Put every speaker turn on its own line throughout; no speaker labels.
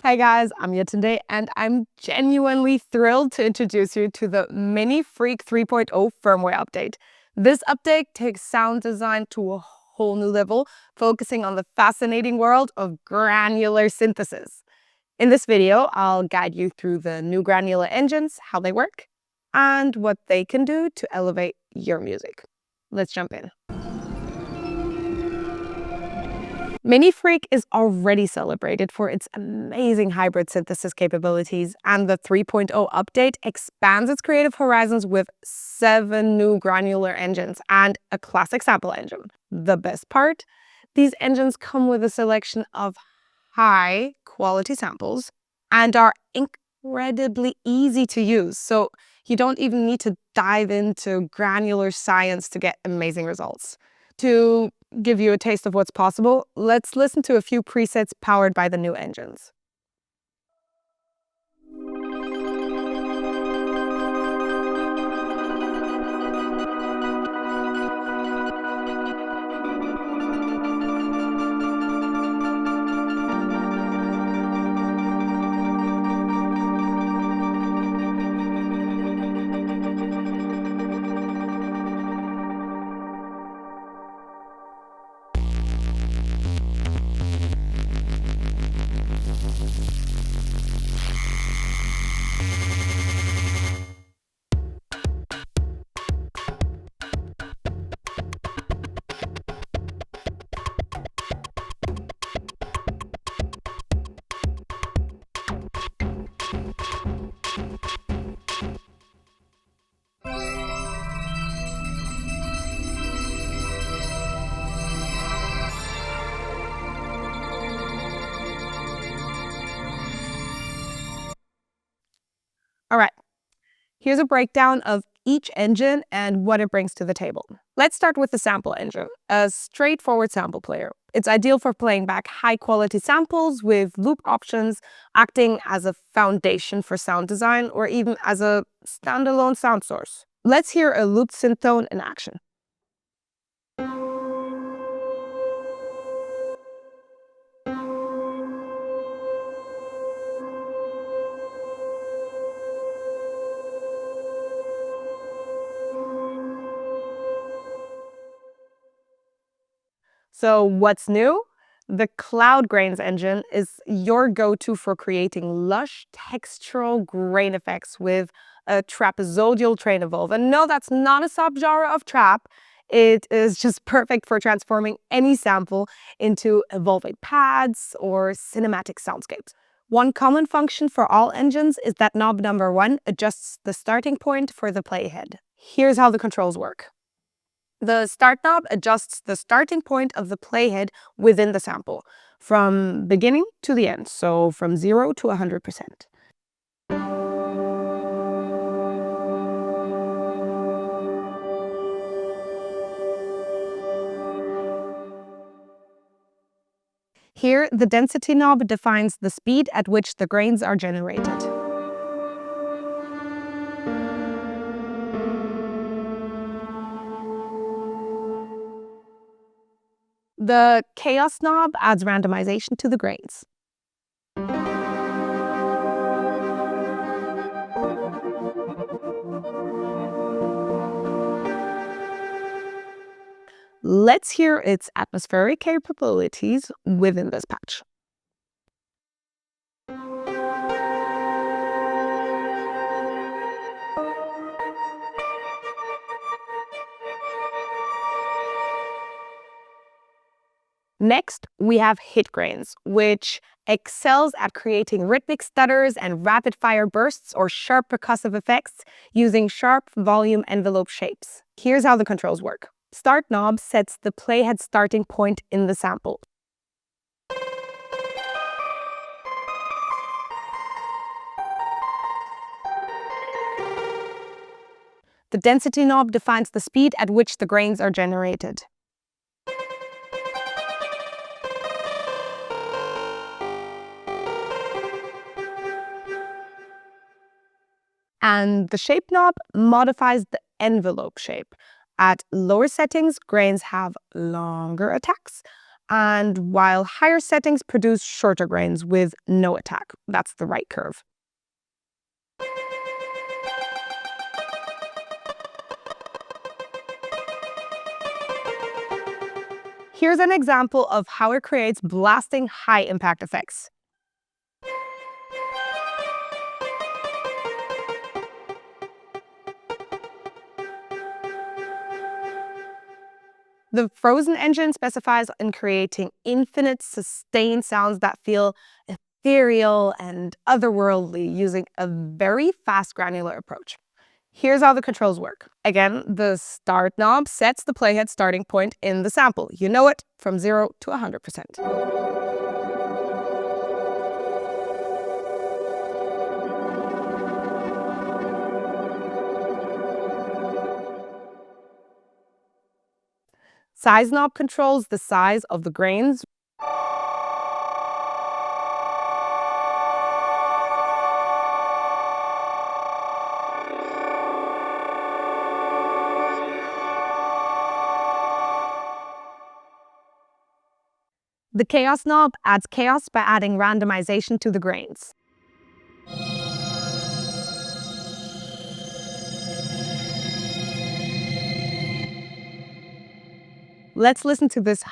Hi guys, I'm Yetundey, and I'm genuinely thrilled to introduce you to the MiniFreak 3.0 firmware update. This update takes sound design to a whole new level, focusing on the fascinating world of granular synthesis. In this video, I'll guide you through the new granular engines, how they work, and what they can do to elevate your music. Let's jump in. MiniFreak is already celebrated for its amazing hybrid synthesis capabilities, and the 3.0 update expands its creative horizons with 7 new granular engines and a classic sample engine. The best part? These engines come with a selection of high-quality samples and are incredibly easy to use, so you don't even need to dive into granular science to get amazing results. To give you a taste of what's possible, let's listen to a few presets powered by the new engines. All right, here's a breakdown of each engine and what it brings to the table. Let's start with the sample engine, a straightforward sample player. It's ideal for playing back high-quality samples with loop options, acting as a foundation for sound design, or even as a standalone sound source. Let's hear a looped synth tone in action. So what's new? The Cloud Grains engine is your go-to for creating lush textural grain effects with a trapezoidal train evolve. And no, that's not a subgenre of trap. It is just perfect for transforming any sample into evolving pads or cinematic soundscapes. One common function for all engines is that knob number 1 adjusts the starting point for the playhead. Here's how the controls work. The start knob adjusts the starting point of the playhead within the sample, from beginning to the end, so from 0 to 100%. Here, the density knob defines the speed at which the grains are generated. The chaos knob adds randomization to the grains. Let's hear its atmospheric capabilities within this patch. Next, we have hit grains, which excels at creating rhythmic stutters and rapid-fire bursts or sharp percussive effects using sharp volume envelope shapes. Here's how the controls work. Start knob sets the playhead starting point in the sample. The density knob defines the speed at which the grains are generated. And the shape knob modifies the envelope shape. At lower settings, grains have longer attacks. and while higher settings produce shorter grains with no attack. That's the right curve. Here's an example of how it creates blasting high impact effects. The Frozen engine specifies in creating infinite sustained sounds that feel ethereal and otherworldly using a very fast granular approach. Here's how the controls work. Again, the start knob sets the playhead starting point in the sample. You know it, from 0 to 100%. Size knob controls the size of the grains. The chaos knob adds chaos by adding randomization to the grains. Let's listen to this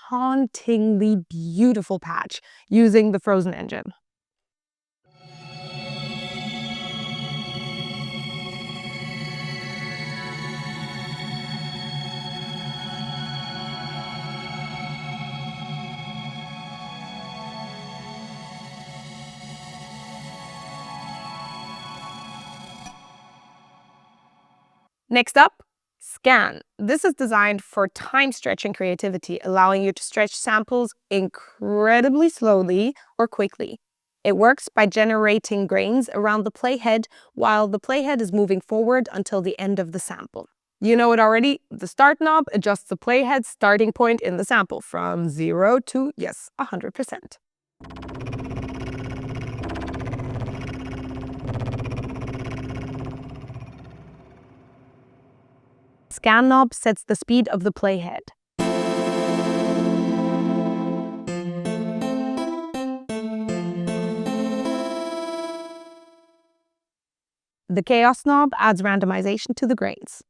hauntingly beautiful patch using the Frozen engine. Next up, scan. This is designed for time stretching creativity, allowing you to stretch samples incredibly slowly or quickly. It works by generating grains around the playhead while the playhead is moving forward until the end of the sample. You know it already, the start knob adjusts the playhead starting point in the sample from 0 to, yes, 100%. Scan knob sets the speed of the playhead. The chaos knob adds randomization to the grains.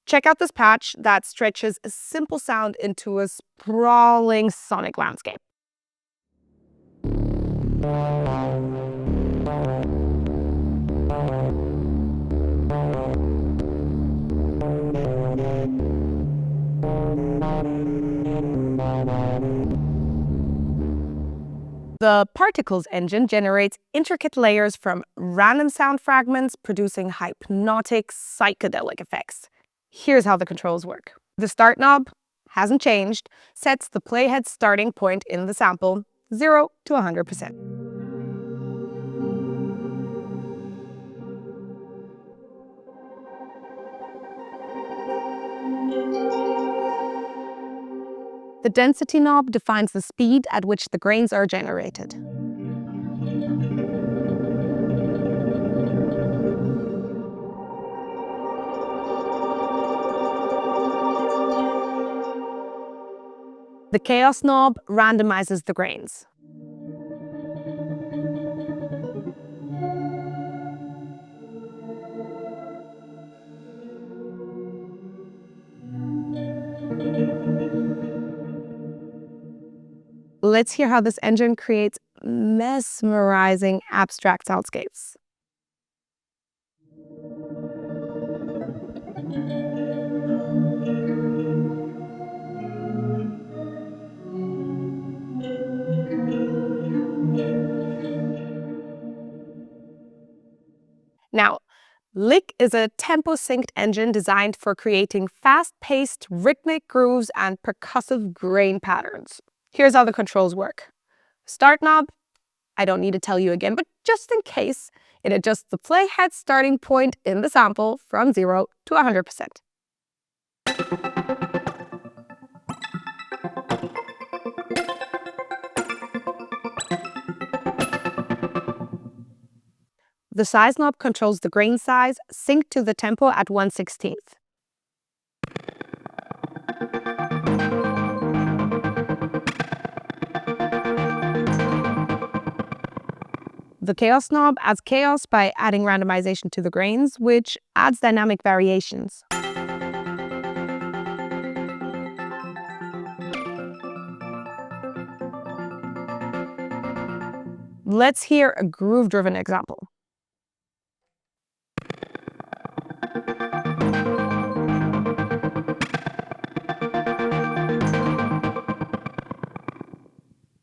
Check out this patch that stretches a simple sound into a sprawling sonic landscape. The Particles engine generates intricate layers from random sound fragments, producing hypnotic, psychedelic effects. Here's how the controls work. The start knob hasn't changed, sets the playhead starting point in the sample, 0 to 100%. The density knob defines the speed at which the grains are generated. The chaos knob randomizes the grains. Let's hear how this engine creates mesmerizing abstract soundscapes. Now, Lick is a tempo-synced engine designed for creating fast-paced rhythmic grooves and percussive grain patterns. Here's how the controls work. Start knob, I don't need to tell you again, but just in case, it adjusts the playhead starting point in the sample from 0 to 100%. The size knob controls the grain size, synced to the tempo at 1/16. The chaos knob adds chaos by adding randomization to the grains, which adds dynamic variations. Let's hear a groove-driven example.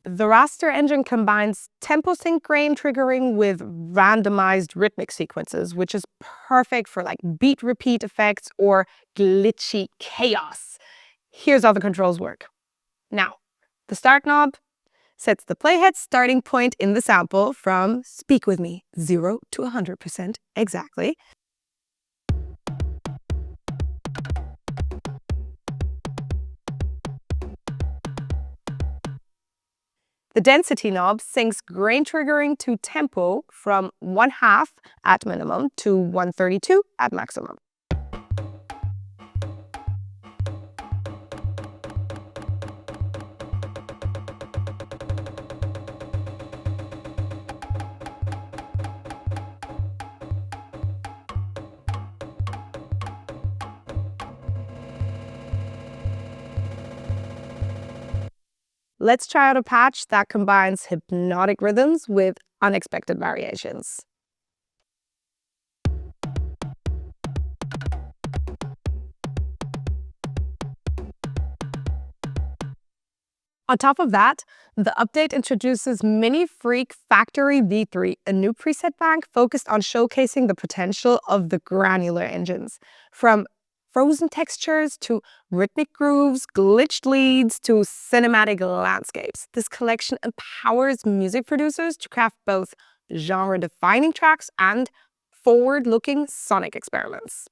The Raster engine combines tempo sync grain triggering with randomized rhythmic sequences, which is perfect for like beat repeat effects or glitchy chaos. Here's how the controls work. Now, the start knob sets the playhead starting point in the sample from, speak with me, 0 to 100% exactly. The density knob syncs grain triggering to tempo from 1/2 at minimum to 1/32 at maximum. Let's try out a patch that combines hypnotic rhythms with unexpected variations. On top of that, the update introduces MiniFreak Factory V3, a new preset bank focused on showcasing the potential of the granular engines. From frozen textures to rhythmic grooves, glitched leads to cinematic landscapes, this collection empowers music producers to craft both genre-defining tracks and forward-looking sonic experiments.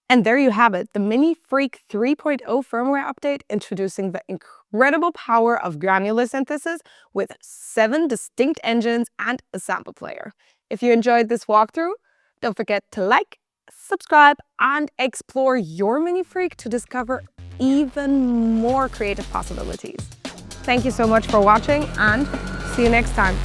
And there you have it, the MiniFreak 3.0 firmware update introducing the incredible power of granular synthesis with 7 distinct engines and a sample player. If you enjoyed this walkthrough, don't forget to like, subscribe, and explore your MiniFreak to discover even more creative possibilities. Thank you so much for watching, and see you next time.